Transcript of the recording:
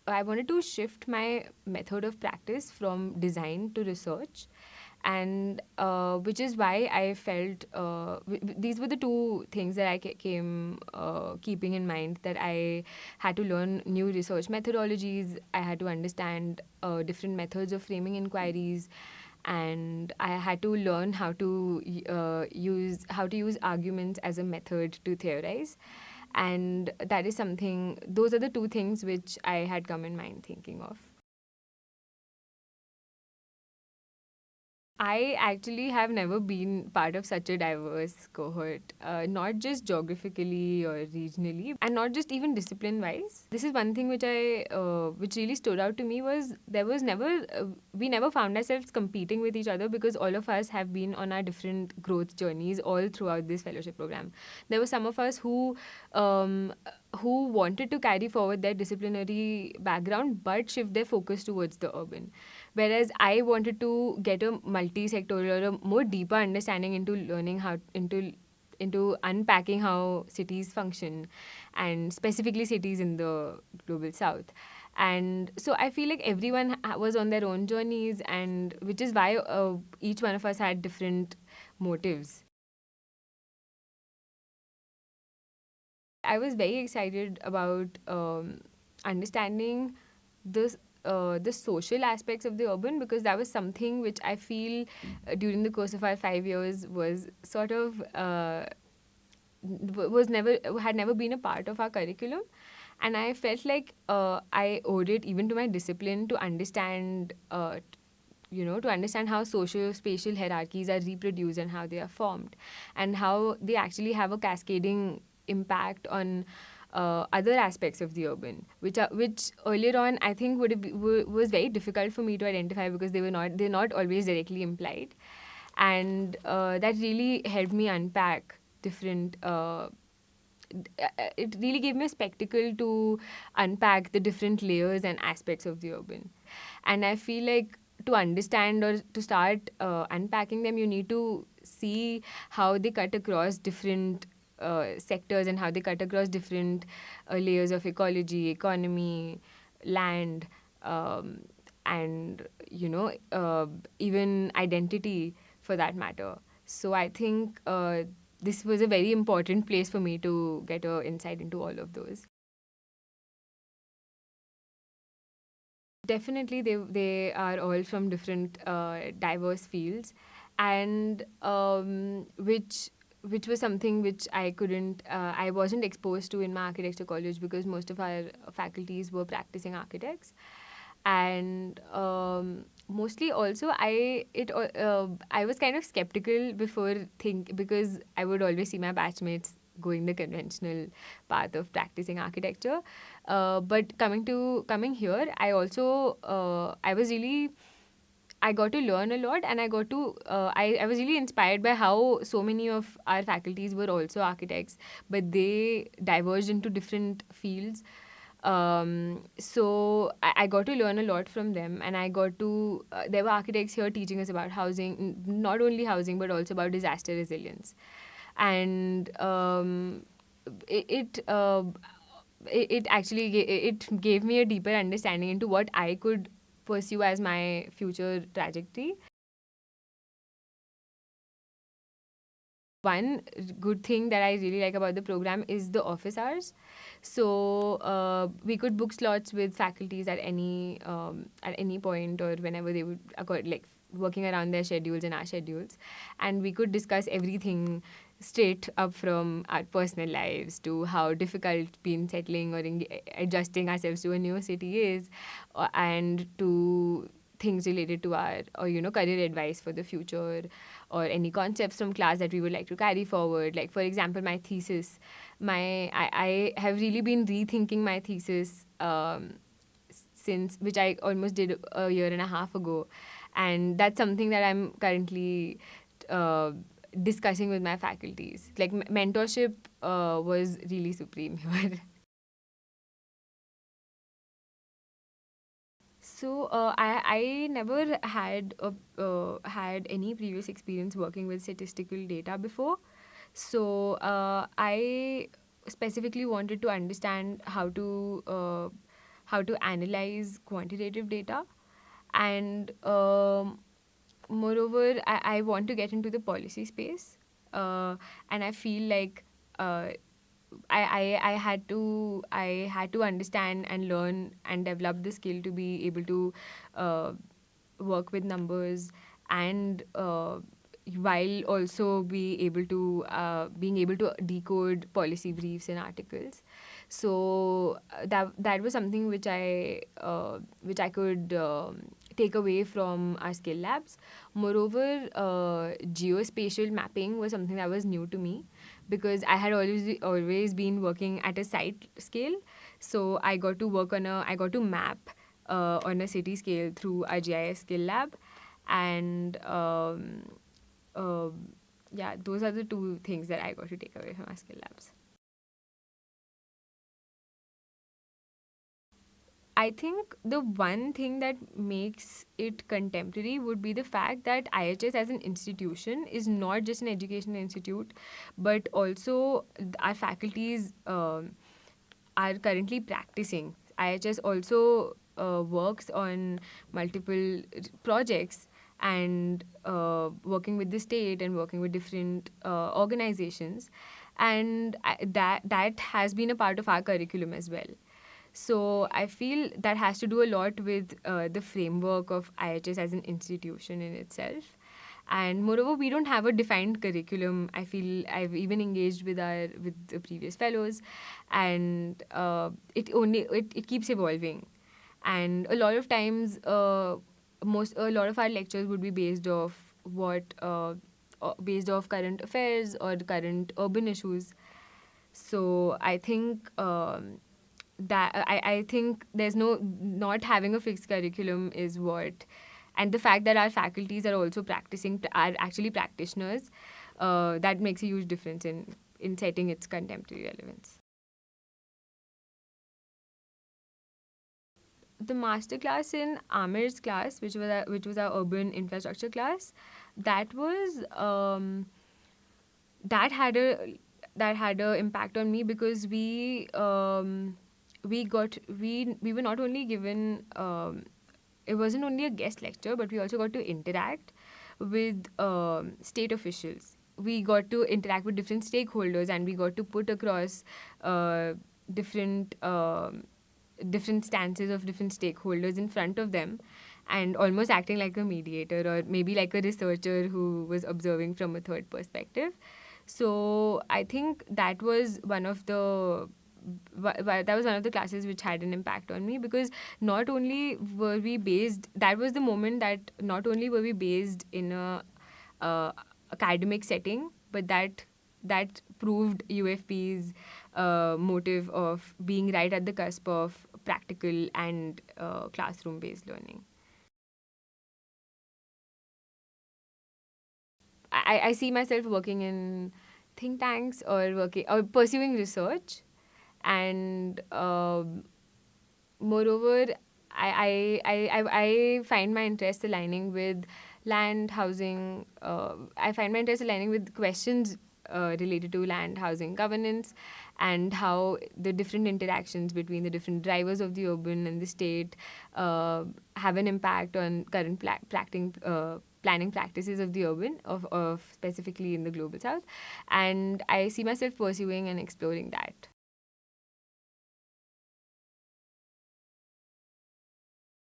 I wanted to shift my method of practice from design to research, and which is why I felt these were the two things that I came keeping in mind, that I had to learn new research methodologies. I had to understand different methods of framing inquiries, and I had to learn how to use arguments as a method to theorize. And that is something. Those are the two things which I had come in mind thinking of. I actually have never been part of such a diverse cohort, not just geographically or regionally, and not just even discipline-wise. This is one thing which really stood out to me, was there was never, we never found ourselves competing with each other, because all of us have been on our different growth journeys all throughout this fellowship program. There were some of us um, who wanted to carry forward their disciplinary background but shift their focus towards the urban. Whereas I wanted to get a multi-sectoral or a more deeper understanding into learning how into unpacking how cities function, and specifically cities in the global south. And so I feel like everyone was on their own journeys, and which is why each one of us had different motives. I was very excited about understanding this the social aspects of the urban, because that was something which I feel during the course of our 5 years was sort of was never had never been a part of our curriculum, and I felt like I owed it even to my discipline to understand. To understand how socio-spatial hierarchies are reproduced and how they are formed, and how they actually have a cascading impact on other aspects of the urban, which earlier on I think was very difficult for me to identify, because they're not always directly implied, and that really helped me unpack different. It really gave me a spectacle to unpack the different layers and aspects of the urban, and I feel like to understand or to start unpacking them, you need to see how they cut across different sectors, and how they cut across different layers of ecology, economy, land, um, and even identity, for that matter. So I think this was a very important place for me to get a insight into all of those. Definitely, they are all from different diverse fields, and which was something which I wasn't exposed to in my architecture college, because most of our faculties were practicing architects, and mostly also I was kind of skeptical because I would always see my batchmates going the conventional path of practicing architecture. But coming here, I got to learn a lot, and I was really inspired by how so many of our faculties were also architects, but they diverged into different fields. So I got to learn a lot from them, and there were architects here teaching us about housing, not only housing but also about disaster resilience, and it it, uh, it actually it gave me a deeper understanding into what I could pursue as my future trajectory. One good thing that I really like about the program is the office hours. So we could book slots with faculties at any point, or whenever they would like working around their schedules and our schedules, and we could discuss everything straight up from our personal lives to how difficult being settling or adjusting ourselves to a new city is, and to things related to our or career advice for the future, or any concepts from class that we would like to carry forward. Like, for example, my thesis. I have really been rethinking my thesis since which I almost did a year and a half ago, and that's something that I'm currently uh, discussing with my faculties. Like, mentorship was really supreme here. So I never had any previous experience working with statistical data before. So I specifically wanted to understand how to analyze quantitative data, and moreover, I want to get into the policy space, and I feel like uh, I had to understand and learn and develop the skill to be able to uh, work with numbers, and while also being able to decode policy briefs and articles. So that was something which I could take away from our skill labs. Moreover, geospatial mapping was something that was new to me, because I had always been working at a site scale. So I got to map on a city scale through our GIS skill lab, and uh, yeah, those are the two things that I got to take away from our skill labs. I think the one thing that makes it contemporary would be the fact that IHS as an institution is not just an educational institute, but also our faculties are currently practicing. IHS also works on multiple projects, and working with the state and working with different organizations, and that has been a part of our curriculum as well. So I feel that has to do a lot with the framework of IHS as an institution in itself. And moreover, we don't have a defined curriculum. I feel I've even engaged with the previous fellows, and it keeps evolving. And a lot of times, a lot of our lectures would be based off current affairs or current urban issues. So I think I think there's no not having a fixed curriculum is what, and the fact that our faculties are also are actually practitioners, that makes a huge difference in setting its contemporary relevance. The master class in Amir's class, which was our urban infrastructure class, that was that had a that had a impact on me, because we were not only given it wasn't only a guest lecture, but we also got to interact with state officials. We got to interact with different stakeholders, and we got to put across uh, different different stances of different stakeholders in front of them, and almost acting like a mediator, or maybe like a researcher who was observing from a third perspective. So I think that was one of the classes which had an impact on me, because not only were we based that was the moment that not only were we based in a uh, academic setting, but that proved UFP's motive of being right at the cusp of practical and classroom based learning. I see myself working in think tanks, or working or pursuing research, and moreover, I find my interest aligning with land, housing. I find my interest aligning with questions related to land, housing, governance, and how the different interactions between the different drivers of the urban and the state have an impact on current planning practices of the urban, of specifically in the global south. And I see myself pursuing and exploring that